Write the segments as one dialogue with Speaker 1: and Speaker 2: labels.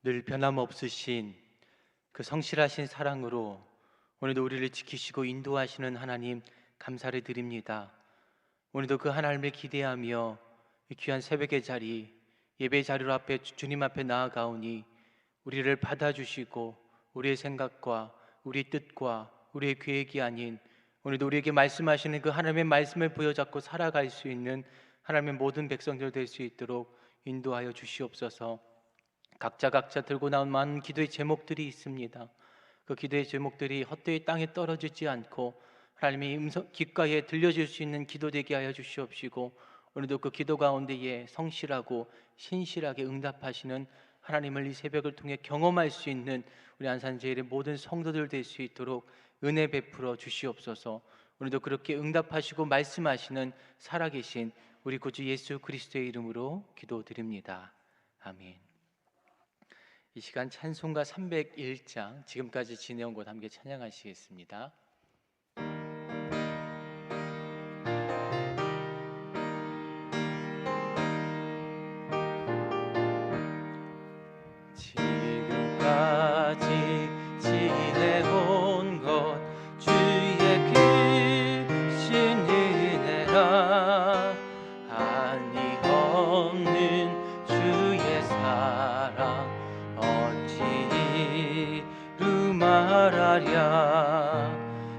Speaker 1: 늘 변함없으신 그 성실하신 사랑으로 오늘도 우리를 지키시고 인도하시는 하나님 감사를 드립니다. 오늘도 그 하나님을 기대하며 이 귀한 새벽의 자리, 예배의 자리로 앞에 주님 앞에 나아가오니 우리를 받아주시고 우리의 생각과 우리의 뜻과 우리의 계획이 아닌 오늘도 우리에게 말씀하시는 그 하나님의 말씀을 부여잡고 살아갈 수 있는 하나님의 모든 백성들 될 수 있도록 인도하여 주시옵소서. 각자 들고 나온 많은 기도의 제목들이 있습니다. 그 기도의 제목들이 헛되이 땅에 떨어지지 않고 하나님의 음성 귓가에 들려질 수 있는 기도 되게 하여 주시옵시고, 오늘도 그 기도 가운데에 성실하고 신실하게 응답하시는 하나님을 이 새벽을 통해 경험할 수 있는 우리 안산제일의 모든 성도들 될 수 있도록 은혜 베풀어 주시옵소서. 오늘도 그렇게 응답하시고 말씀하시는 살아계신 우리 구주 예수 그리스도의 이름으로 기도드립니다. 아멘. 이 시간 찬송가 301장 지금까지 지내온 곳 함께 찬양하시겠습니다. 지금까지 지내온 것 주의 크신 은혜라, 한이 없는 주의 사랑 어찌 이루 말하랴.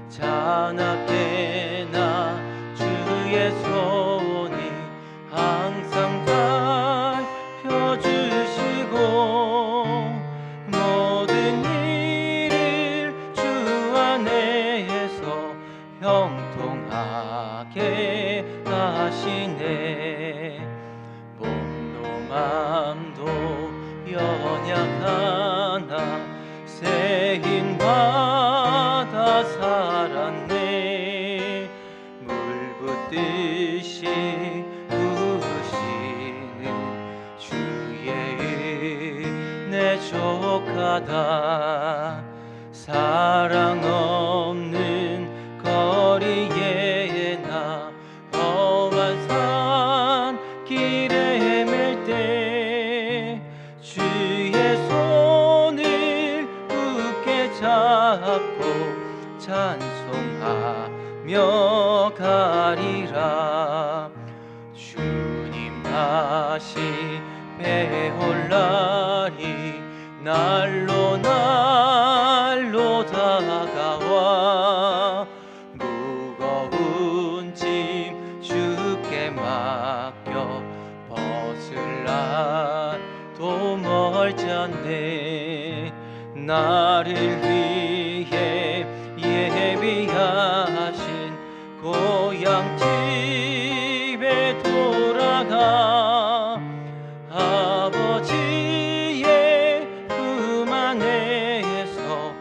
Speaker 1: 자나깨나 주의 손이 항상 살펴주시고 모든 일을 주 안에서 형통하게 하시네. 몸도 맘도 연약하나 세인받아 살았네. 물 붓듯이 부으시는 주의 은혜 족하다. 사랑 없는 거리에 나 험한 산 길에 헤맬 때 주의 손을 굳게 잡고 찬송하며 가리라. 주님 다시 배올 날이 날로 다가와 무거운 짐 주께 맡겨 벗을 날도 멀지 않네. 나를 위해 예비하신 고향집에 돌아가 아버지의 품 안에서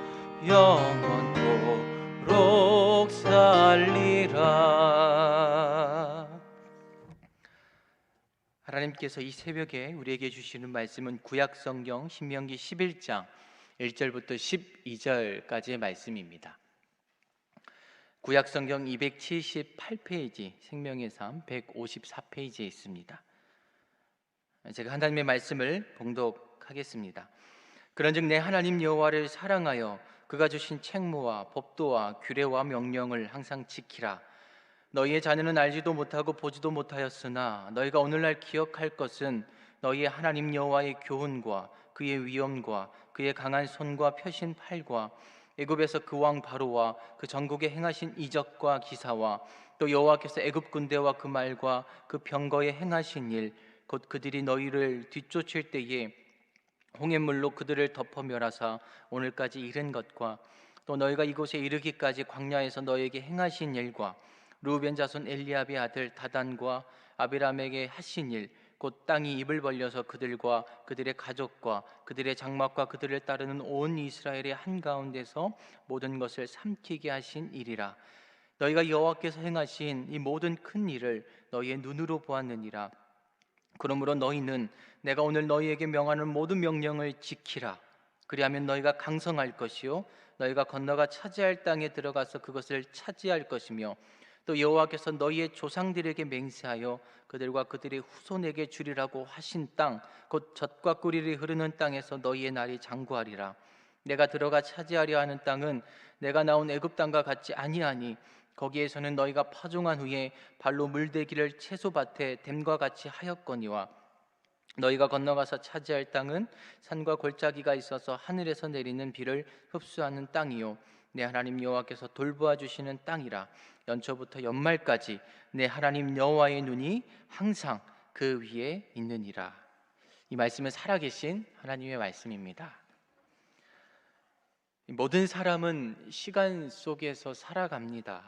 Speaker 1: 영원토록 살리라. 하나님께서 이 새벽에 우리에게 주시는 말씀은 구약성경 신명기 11장 1절부터 12절까지의 말씀입니다. 구약성경 278페이지, 생명의 삶 154페이지에 있습니다. 제가 하나님의 말씀을 봉독하겠습니다. 그런즉 내 하나님 여호와를 사랑하여 그가 주신 책무와 법도와 규례와 명령을 항상 지키라. 너희의 자녀는 알지도 못하고 보지도 못하였으나 너희가 오늘날 기억할 것은 너희의 하나님 여호와의 교훈과 그의 위엄과 그의 강한 손과 펴신 팔과 애굽에서 그 왕 바로와 그 전국에 행하신 이적과 기사와 또 여호와께서 애굽 군대와 그 말과 그 병거에 행하신 일, 곧 그들이 너희를 뒤쫓을 때에 홍해물로 그들을 덮어 멸하사 오늘까지 이른 것과 또 너희가 이곳에 이르기까지 광야에서 너희에게 행하신 일과 르우벤 자손 엘리압의 아들 다단과 아비람에게 하신 일, 곧 땅이 입을 벌려서 그들과 그들의 가족과 그들의 장막과 그들을 따르는 온 이스라엘의 한가운데서 모든 것을 삼키게 하신 일이라. 너희가 여호와께서 행하신 이 모든 큰 일을 너희의 눈으로 보았느니라. 그러므로 너희는 내가 오늘 너희에게 명하는 모든 명령을 지키라. 그리하면 너희가 강성할 것이요 너희가 건너가 차지할 땅에 들어가서 그것을 차지할 것이며 또 여호와께서 너희의 조상들에게 맹세하여 그들과 그들의 후손에게 주리라고 하신 땅, 곧 젖과 꿀이 흐르는 땅에서 너희의 날이 장구하리라. 내가 들어가 차지하려 하는 땅은 내가 나온 애굽 땅과 같지 아니하니 거기에서는 너희가 파종한 후에 발로 물대기를 채소밭에 댐과 같이 하였거니와 너희가 건너가서 차지할 땅은 산과 골짜기가 있어서 하늘에서 내리는 비를 흡수하는 땅이요 내 하나님 여호와께서 돌보아 주시는 땅이라. 연초부터 연말까지 내 하나님 여호와의 눈이 항상 그 위에 있느니라. 이 말씀은 살아계신 하나님의 말씀입니다. 모든 사람은 시간 속에서 살아갑니다.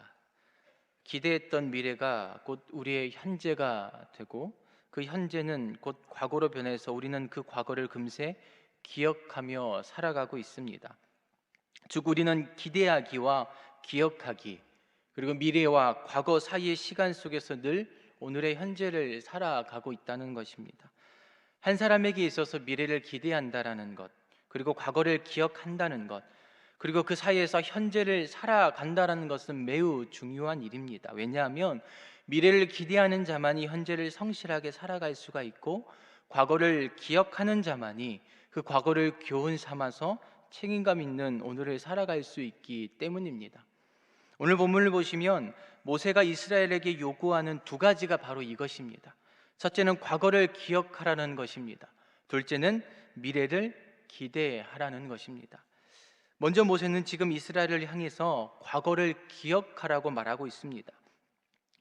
Speaker 1: 기대했던 미래가 곧 우리의 현재가 되고 그 현재는 곧 과거로 변해서 우리는 그 과거를 금세 기억하며 살아가고 있습니다. 즉 우리는 기대하기와 기억하기 그리고 미래와 과거 사이의 시간 속에서 늘 오늘의 현재를 살아가고 있다는 것입니다. 한 사람에게 있어서 미래를 기대한다라는 것, 그리고 과거를 기억한다는 것, 그리고 그 사이에서 현재를 살아간다는 것은 매우 중요한 일입니다. 왜냐하면 미래를 기대하는 자만이 현재를 성실하게 살아갈 수가 있고, 과거를 기억하는 자만이 그 과거를 교훈 삼아서 책임감 있는 오늘을 살아갈 수 있기 때문입니다. 오늘 본문을 보시면 모세가 이스라엘에게 요구하는 두 가지가 바로 이것입니다. 첫째는 과거를 기억하라는 것입니다. 둘째는 미래를 기대하라는 것입니다. 먼저 모세는 지금 이스라엘을 향해서 과거를 기억하라고 말하고 있습니다.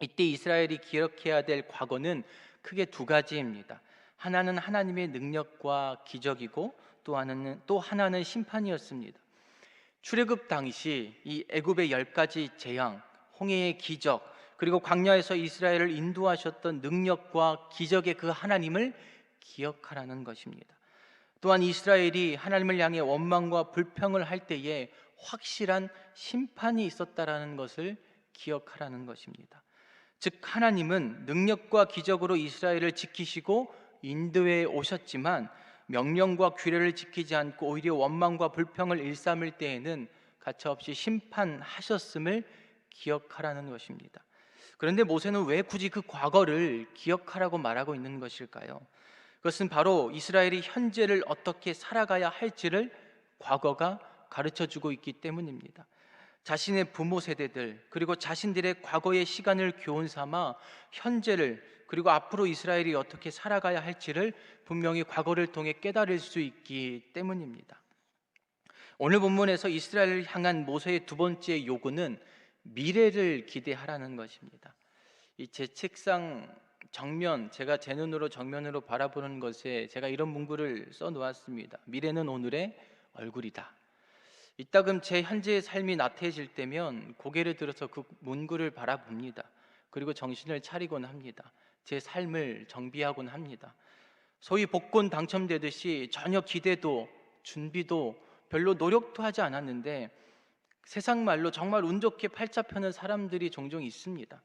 Speaker 1: 이때 이스라엘이 기억해야 될 과거는 크게 두 가지입니다. 하나는 하나님의 능력과 기적이고 또 하나는 심판이었습니다. 출애굽 당시 이 애굽의 10가지 재앙, 홍해의 기적, 그리고 광야에서 이스라엘을 인도하셨던 능력과 기적의 그 하나님을 기억하라는 것입니다. 또한 이스라엘이 하나님을 향해 원망과 불평을 할 때에 확실한 심판이 있었다라는 것을 기억하라는 것입니다. 즉 하나님은 능력과 기적으로 이스라엘을 지키시고 인도해 오셨지만 명령과 규례를 지키지 않고 오히려 원망과 불평을 일삼을 때에는 가차없이 심판하셨음을 기억하라는 것입니다. 그런데 모세는 왜 굳이 그 과거를 기억하라고 말하고 있는 것일까요? 그것은 바로 이스라엘이 현재를 어떻게 살아가야 할지를 과거가 가르쳐주고 있기 때문입니다. 자신의 부모 세대들 그리고 자신들의 과거의 시간을 교훈 삼아 현재를 그리고 앞으로 이스라엘이 어떻게 살아가야 할지를 분명히 과거를 통해 깨달을 수 있기 때문입니다. 오늘 본문에서 이스라엘을 향한 모세의 두 번째 요구는 미래를 기대하라는 것입니다. 제 책상 정면, 제가 제 눈으로 정면으로 바라보는 것에 제가 이런 문구를 써 놓았습니다. 미래는 오늘의 얼굴이다. 이따금 제 현재의 삶이 나태해질 때면 고개를 들어서 그 문구를 바라봅니다. 그리고 정신을 차리곤 합니다. 제 삶을 정비하곤 합니다. 소위 복권 당첨되듯이 전혀 기대도 준비도 별로 노력도 하지 않았는데 세상 말로 정말 운 좋게 팔자 펴는 사람들이 종종 있습니다.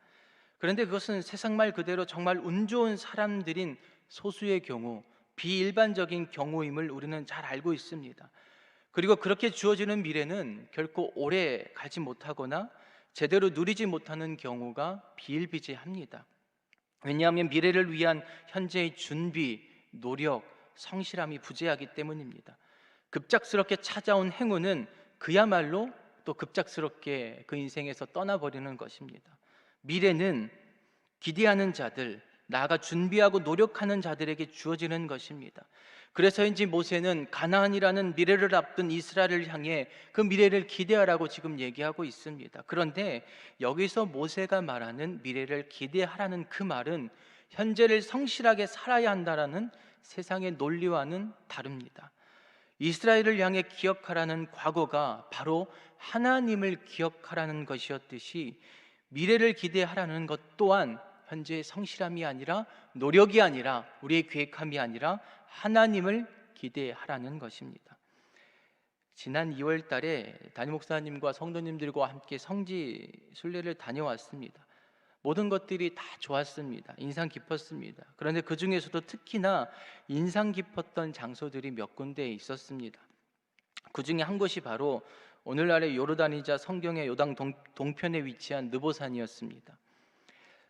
Speaker 1: 그런데 그것은 세상 말 그대로 정말 운 좋은 사람들인 소수의 경우, 비일반적인 경우임을 우리는 잘 알고 있습니다. 그리고 그렇게 주어지는 미래는 결코 오래 가지 못하거나 제대로 누리지 못하는 경우가 비일비재합니다. 왜냐하면 미래를 위한 현재의 준비, 노력, 성실함이 부재하기 때문입니다. 급작스럽게 찾아온 행운은 그야말로 또 급작스럽게 그 인생에서 떠나버리는 것입니다. 미래는 기대하는 자들, 나아가 준비하고 노력하는 자들에게 주어지는 것입니다. 그래서인지 모세는 가나안이라는 미래를 앞둔 이스라엘을 향해 그 미래를 기대하라고 지금 얘기하고 있습니다. 그런데 여기서 모세가 말하는 미래를 기대하라는 그 말은 현재를 성실하게 살아야 한다라는 세상의 논리와는 다릅니다. 이스라엘을 향해 기억하라는 과거가 바로 하나님을 기억하라는 것이었듯이 미래를 기대하라는 것 또한 현재의 성실함이 아니라 노력이 아니라 우리의 계획함이 아니라 하나님을 기대하라는 것입니다. 지난 2월 달에 담임 목사님과 성도님들과 함께 성지 순례를 다녀왔습니다. 모든 것들이 다 좋았습니다. 인상 깊었습니다. 그런데 그 중에서도 특히나 인상 깊었던 장소들이 몇 군데 있었습니다. 그 중에 한 곳이 바로 오늘날의 요르단이자 성경의 요당 동편에 위치한 느보산이었습니다.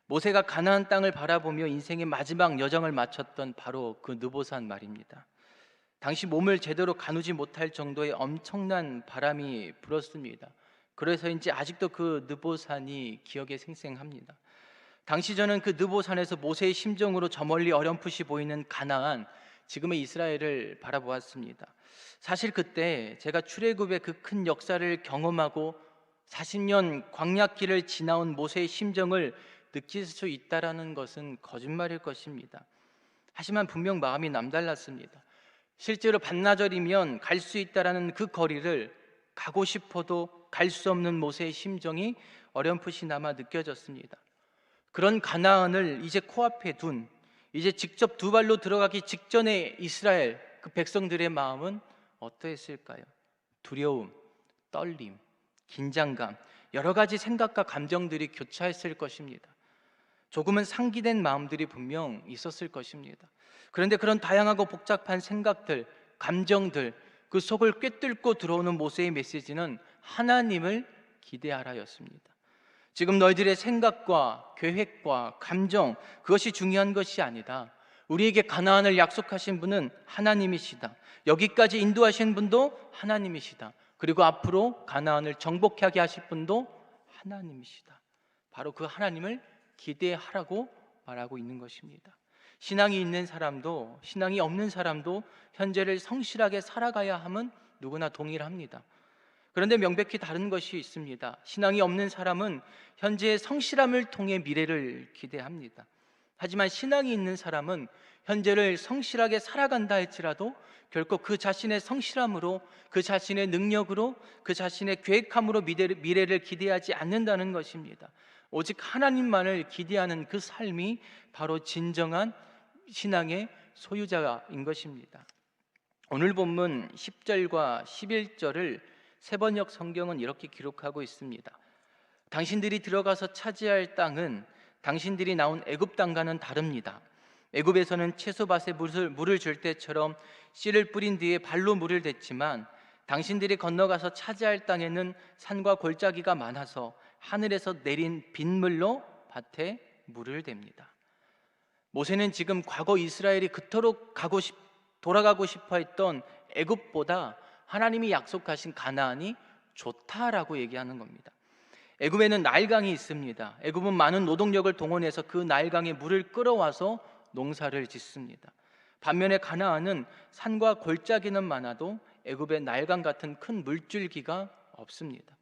Speaker 1: 모세가 가나안 땅을 바라보며 인생의 마지막 여정을 마쳤던 바로 그 느보산 말입니다. 당시 몸을 제대로 가누지 못할 정도의 엄청난 바람이 불었습니다. 그래서인지 아직도 그 느보산이 기억에 생생합니다. 당시 저는 그 느보산에서 모세의 심정으로 저 멀리 어렴풋이 보이는 가나안, 지금의 이스라엘을 바라보았습니다. 사실 그때 제가 출애굽의 그 큰 역사를 경험하고 40년 광야길을 지나온 모세의 심정을 느낄 수 있다라는 것은 거짓말일 것입니다. 하지만 분명 마음이 남달랐습니다. 실제로 반나절이면 갈 수 있다라는 그 거리를 가고 싶어도 갈 수 없는 모세의 심정이 어렴풋이나마 느껴졌습니다. 그런 가나안을 이제 코앞에 둔, 이제 직접 두 발로 들어가기 직전의 이스라엘 그 백성들의 마음은 어떠했을까요? 두려움, 떨림, 긴장감, 여러 가지 생각과 감정들이 교차했을 것입니다. 조금은 상기된 마음들이 분명 있었을 것입니다. 그런데 그런 다양하고 복잡한 생각들, 감정들, 그 속을 꿰뚫고 들어오는 모세의 메시지는 하나님을 기대하라였습니다. 지금 너희들의 생각과 계획과 감정, 그것이 중요한 것이 아니다. 우리에게 가나안을 약속하신 분은 하나님이시다. 여기까지 인도하신 분도 하나님이시다. 그리고 앞으로 가나안을 정복하게 하실 분도 하나님이시다. 바로 그 하나님을 기대하라고 말하고 있는 것입니다. 신앙이 있는 사람도 신앙이 없는 사람도 현재를 성실하게 살아가야 함은 누구나 동일합니다. 그런데 명백히 다른 것이 있습니다. 신앙이 없는 사람은 현재의 성실함을 통해 미래를 기대합니다. 하지만 신앙이 있는 사람은 현재를 성실하게 살아간다 할지라도 결코 그 자신의 성실함으로, 그 자신의 능력으로, 그 자신의 계획함으로 미래를 기대하지 않는다는 것입니다. 오직 하나님만을 기대하는 그 삶이 바로 진정한 신앙의 소유자인 것입니다. 오늘 본문 10절과 11절을 세번역 성경은 이렇게 기록하고 있습니다. 당신들이 들어가서 차지할 땅은 당신들이 나온 애굽 땅과는 다릅니다. 애굽에서는 채소밭에 물을 줄 때처럼 씨를 뿌린 뒤에 발로 물을 댔지만 당신들이 건너가서 차지할 땅에는 산과 골짜기가 많아서 하늘에서 내린 빗물로 밭에 물을 댑니다. 모세는 지금 과거 이스라엘이 그토록 돌아가고 싶어 했던 애굽보다 하나님이 약속하신 가나안이 좋다라고 얘기하는 겁니다. 애굽에는 나일강이 있습니다. 애굽은 많은 노동력을 동원해서 그 나일강에 물을 끌어와서 농사를 짓습니다. 반면에 가나안은 산과 골짜기는 많아도 애굽의 나일강 같은 큰 물줄기가 없습니다.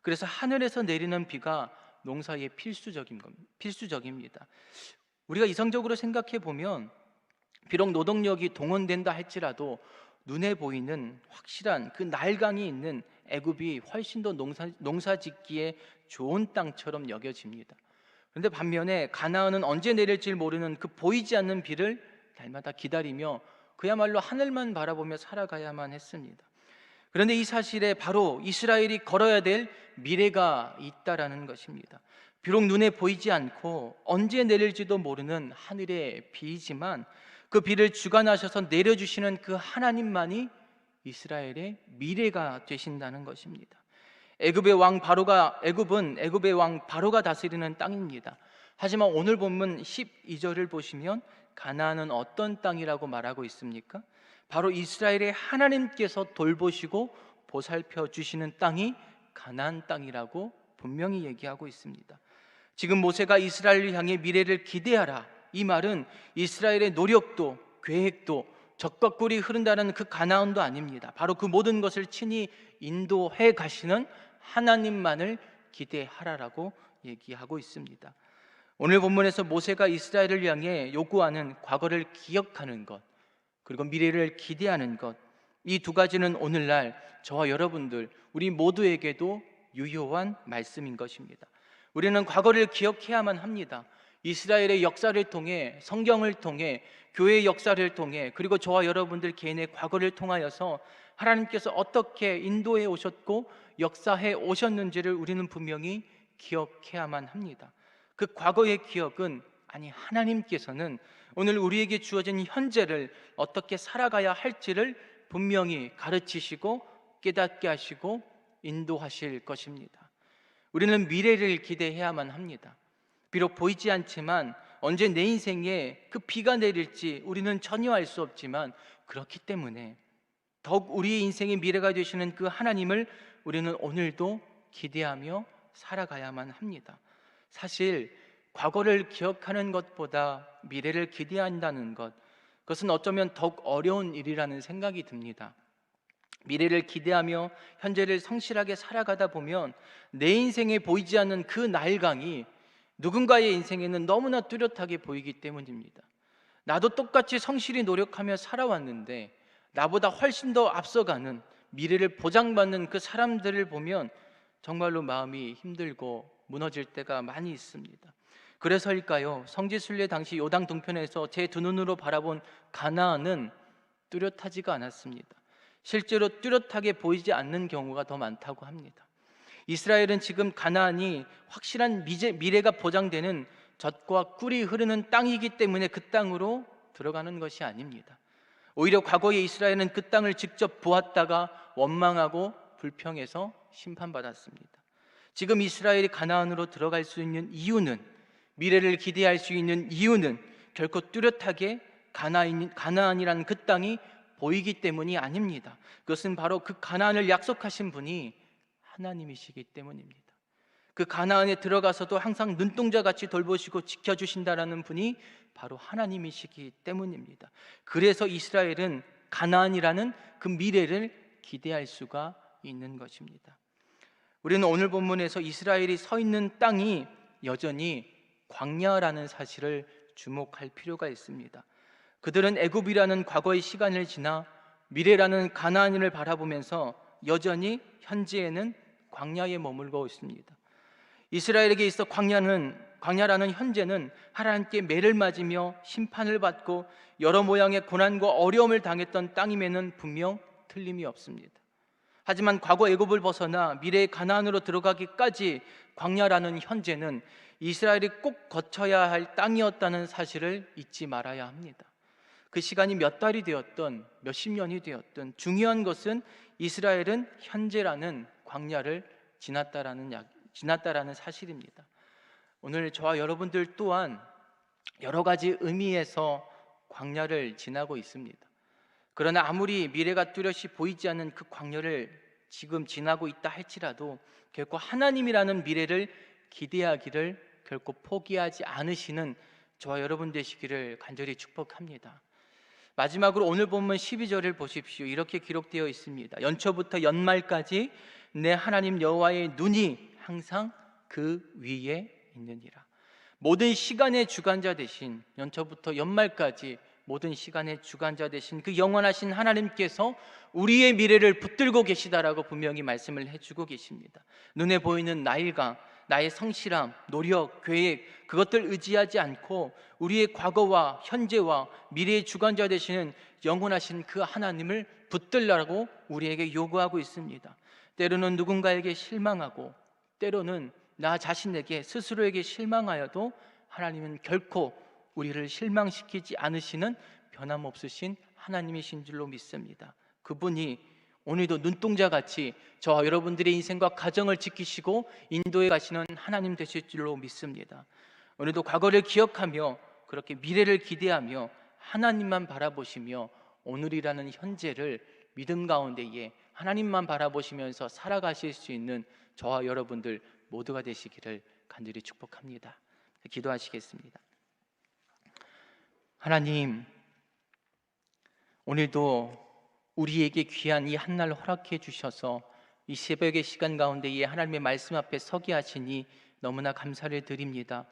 Speaker 1: 그래서 하늘에서 내리는 비가 농사에 필수적입니다. 우리가 이성적으로 생각해 보면 비록 노동력이 동원된다 할지라도 눈에 보이는 확실한 그 나일강이 있는 애굽이 훨씬 더 농사 짓기에 좋은 땅처럼 여겨집니다. 그런데 반면에 가나안은 언제 내릴지 모르는 그 보이지 않는 비를 날마다 기다리며 그야말로 하늘만 바라보며 살아가야만 했습니다. 그런데 이 사실에 바로 이스라엘이 걸어야 될 미래가 있다라는 것입니다. 비록 눈에 보이지 않고 언제 내릴지도 모르는 하늘의 비이지만 그 비를 주관하셔서 내려주시는 그 하나님만이 이스라엘의 미래가 되신다는 것입니다. 애굽은 애굽의 왕 바로가 다스리는 땅입니다. 하지만 오늘 본문 12절을 보시면 가나안은 어떤 땅이라고 말하고 있습니까? 바로 이스라엘의 하나님께서 돌보시고 보살펴 주시는 땅이 가나안 땅이라고 분명히 얘기하고 있습니다. 지금 모세가 이스라엘을 향해 미래를 기대하라, 이 말은 이스라엘의 노력도 계획도 적과 꿀이 흐른다는 그 가나안도 아닙니다. 바로 그 모든 것을 친히 인도해 가시는 하나님만을 기대하라라고 얘기하고 있습니다. 오늘 본문에서 모세가 이스라엘을 향해 요구하는 과거를 기억하는 것, 그리고 미래를 기대하는 것, 이 두 가지는 오늘날 저와 여러분들 우리 모두에게도 유효한 말씀인 것입니다. 우리는 과거를 기억해야만 합니다. 이스라엘의 역사를 통해, 성경을 통해, 교회의 역사를 통해, 그리고 저와 여러분들 개인의 과거를 통하여서 하나님께서 어떻게 인도해 오셨고 역사해 오셨는지를 우리는 분명히 기억해야만 합니다. 그 과거의 기억은, 아니 하나님께서는 오늘 우리에게 주어진 현재를 어떻게 살아가야 할지를 분명히 가르치시고 깨닫게 하시고 인도하실 것입니다. 우리는 미래를 기대해야만 합니다. 비록 보이지 않지만 언제 내 인생에 그 비가 내릴지 우리는 전혀 알 수 없지만, 그렇기 때문에 더욱 우리의 인생의 미래가 되시는 그 하나님을 우리는 오늘도 기대하며 살아가야만 합니다. 사실 과거를 기억하는 것보다 미래를 기대한다는 것, 그것은 어쩌면 더욱 어려운 일이라는 생각이 듭니다. 미래를 기대하며 현재를 성실하게 살아가다 보면 내 인생에 보이지 않는 그 나일강이 누군가의 인생에는 너무나 뚜렷하게 보이기 때문입니다. 나도 똑같이 성실히 노력하며 살아왔는데 나보다 훨씬 더 앞서가는, 미래를 보장받는 그 사람들을 보면 정말로 마음이 힘들고 무너질 때가 많이 있습니다. 그래서일까요? 성지순례 당시 요당 동편에서 제 두 눈으로 바라본 가나안은 뚜렷하지가 않았습니다. 실제로 뚜렷하게 보이지 않는 경우가 더 많다고 합니다. 이스라엘은 지금 가나안이 확실한 미래가 보장되는 젖과 꿀이 흐르는 땅이기 때문에 그 땅으로 들어가는 것이 아닙니다. 오히려 과거에 이스라엘은 그 땅을 직접 보았다가 원망하고 불평해서 심판받았습니다. 지금 이스라엘이 가나안으로 들어갈 수 있는 이유는, 미래를 기대할 수 있는 이유는 결코 뚜렷하게 가나안이라는 그 땅이 보이기 때문이 아닙니다. 그것은 바로 그 가나안을 약속하신 분이 하나님이시기 때문입니다. 그 가나안에 들어가서도 항상 눈동자같이 돌보시고 지켜주신다라는 분이 바로 하나님이시기 때문입니다. 그래서 이스라엘은 가나안이라는 그 미래를 기대할 수가 있는 것입니다. 우리는 오늘 본문에서 이스라엘이 서 있는 땅이 여전히 광야라는 사실을 주목할 필요가 있습니다. 그들은 애굽이라는 과거의 시간을 지나 미래라는 가나안을 바라보면서 여전히 현재에는 광야에 머물고 있습니다. 이스라엘에게 있어 광야라는 현재는 하나님께 매를 맞으며 심판을 받고 여러 모양의 고난과 어려움을 당했던 땅임에는 분명 틀림이 없습니다. 하지만 과거 애굽을 벗어나 미래의 가나안으로 들어가기까지 광야라는 현재는 이스라엘이 꼭 거쳐야 할 땅이었다는 사실을 잊지 말아야 합니다. 그 시간이 몇 달이 되었든 몇십 년이 되었든 중요한 것은 이스라엘은 현재라는 광야를 지났다라는 사실입니다. 오늘 저와 여러분들 또한 여러 가지 의미에서 광야를 지나고 있습니다. 그러나 아무리 미래가 뚜렷이 보이지 않는 그 광야를 지금 지나고 있다 할지라도 결코 하나님이라는 미래를 기대하기를 결코 포기하지 않으시는 저와 여러분 되시기를 간절히 축복합니다. 마지막으로 오늘 본문 12절을 보십시오. 이렇게 기록되어 있습니다. 연초부터 연말까지 내 하나님 여호와의 눈이 항상 그 위에 있느니라. 모든 시간의 주관자 되신, 연초부터 연말까지 모든 시간의 주관자 되신 그 영원하신 하나님께서 우리의 미래를 붙들고 계시다라고 분명히 말씀을 해주고 계십니다. 눈에 보이는 나일강, 나의 성실함, 노력, 계획, 그것들 의지하지 않고 우리의 과거와 현재와 미래의 주관자 되시는 영원하신 그 하나님을 붙들라고 우리에게 요구하고 있습니다. 때로는 누군가에게 실망하고 때로는 나 자신에게 스스로에게 실망하여도 하나님은 결코 우리를 실망시키지 않으시는 변함없으신 하나님이신 줄로 믿습니다. 그분이 오늘도 눈동자같이 저와 여러분들의 인생과 가정을 지키시고 인도해 가시는 하나님 되실 줄로 믿습니다. 오늘도 과거를 기억하며 그렇게 미래를 기대하며 하나님만 바라보시며 오늘이라는 현재를 믿음 가운데에 하나님만 바라보시면서 살아가실 수 있는 저와 여러분들 모두가 되시기를 간절히 축복합니다. 기도하시겠습니다. 하나님, 오늘도 우리에게 귀한 이 한날 허락해 주셔서 이 새벽의 시간 가운데에 하나님의 말씀 앞에 서게 하시니 너무나 감사를 드립니다.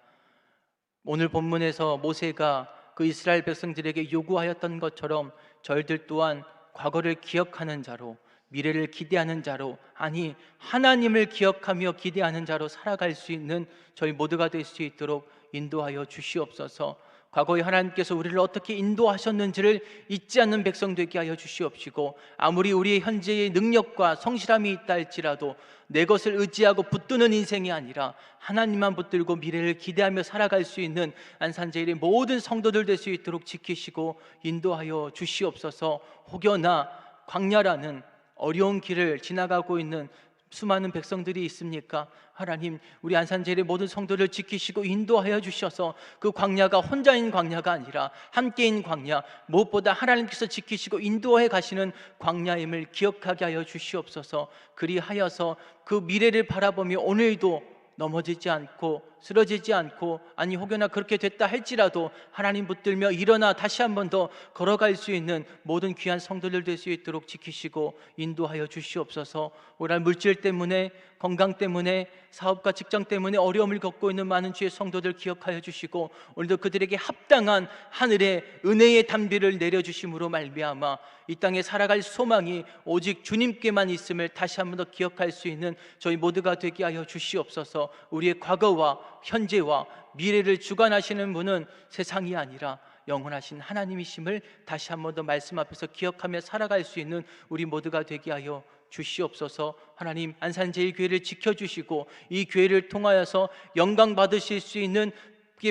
Speaker 1: 오늘 본문에서 모세가 그 이스라엘 백성들에게 요구하였던 것처럼 저희들 또한 과거를 기억하는 자로, 미래를 기대하는 자로, 아니 하나님을 기억하며 기대하는 자로 살아갈 수 있는 저희 모두가 될 수 있도록 인도하여 주시옵소서. 과거에 하나님께서 우리를 어떻게 인도하셨는지를 잊지 않는 백성 되게 하여 주시옵시고, 아무리 우리의 현재의 능력과 성실함이 있다 할지라도 내 것을 의지하고 붙드는 인생이 아니라 하나님만 붙들고 미래를 기대하며 살아갈 수 있는 안산제일의 모든 성도들 될 수 있도록 지키시고 인도하여 주시옵소서. 혹여나 광야라는 어려운 길을 지나가고 있는 수많은 백성들이 있습니까? 하나님, 우리 안산제일의 모든 성도를 지키시고 인도하여 주셔서 그 광야가 혼자인 광야가 아니라 함께인 광야, 무엇보다 하나님께서 지키시고 인도해 가시는 광야임을 기억하게 하여 주시옵소서. 그리하여서 그 미래를 바라보며 오늘도 넘어지지 않고 쓰러지지 않고, 아니 혹여나 그렇게 됐다 할지라도 하나님 붙들며 일어나 다시 한 번 더 걸어갈 수 있는 모든 귀한 성도들 될 수 있도록 지키시고 인도하여 주시옵소서. 오늘 물질 때문에, 건강 때문에, 사업과 직장 때문에 어려움을 겪고 있는 많은 주의 성도들 기억하여 주시고, 오늘도 그들에게 합당한 하늘의 은혜의 담비를 내려주심으로 말미암아 이 땅에 살아갈 소망이 오직 주님께만 있음을 다시 한 번 더 기억할 수 있는 저희 모두가 되게 하여 주시옵소서. 우리의 과거와 현재와 미래를 주관하시는 분은 세상이 아니라 영원하신 하나님이심을 다시 한 번 더 말씀 앞에서 기억하며 살아갈 수 있는 우리 모두가 되게 하여 주시옵소서. 하나님, 안산제일교회를 지켜주시고 이 교회를 통하여서 영광 받으실 수 있는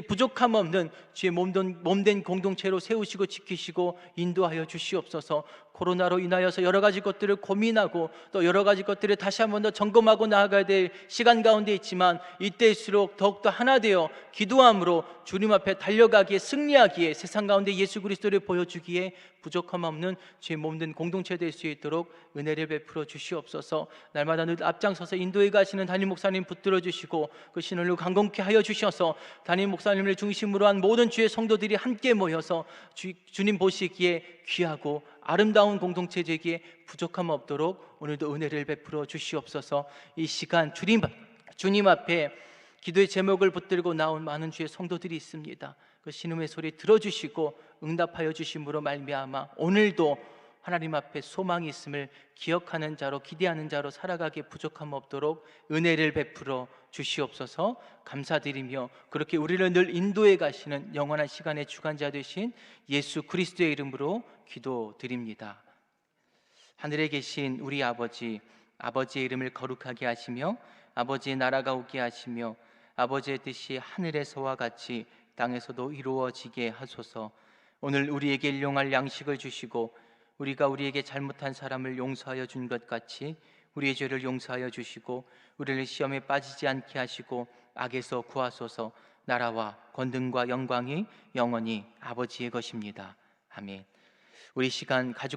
Speaker 1: 부족함 없는 주의 몸된 공동체로 세우시고 지키시고 인도하여 주시옵소서. 코로나로 인하여서 여러 가지 것들을 고민하고 또 여러 가지 것들을 다시 한 번 더 점검하고 나아가야 될 시간 가운데 있지만, 이때일수록 더욱더 하나 되어 기도함으로 주님 앞에 달려가기에, 승리하기에, 세상 가운데 예수 그리스도를 보여주기에 부족함 없는 주의 몸된 공동체 될 수 있도록 은혜를 베풀어 주시옵소서. 날마다 늘 앞장서서 인도해 가시는 담임 목사님 붙들어 주시고 그 신을로 강건케 하여 주셔서 담임 목사님을 중심으로 한 모든 주의 성도들이 함께 모여서 주님 보시기에 귀하고 아름다운 공동체 되기에 부족함 없도록 오늘도 은혜를 베풀어 주시옵소서. 이 시간 주님 앞에 기도의 제목을 붙들고 나온 많은 주의 성도들이 있습니다. 그 신음의 소리 들어주시고 응답하여 주심으로 말미암아 오늘도 하나님 앞에 소망이 있음을 기억하는 자로, 기대하는 자로 살아가기에 부족함 없도록 은혜를 베풀어 주시옵소서. 감사드리며 그렇게 우리를 늘 인도해 가시는 영원한 시간의 주관자 되신 예수 그리스도의 이름으로 기도드립니다. 하늘에 계신 우리 아버지, 아버지의 이름을 거룩하게 하시며 아버지의 나라가 오게 하시며 아버지의 뜻이 하늘에서와 같이 땅에서도 이루어지게 하소서. 오늘 우리에게 일용할 양식을 주시고 우리가 우리에게 잘못한 사람을 용서하여 준 것 같이 우리의 죄를 용서하여 주시고 우리를 시험에 빠지지 않게 하시고 악에서 구하소서. 나라와 권능과 영광이 영원히 아버지의 것입니다. 아멘. 우리 시간 가족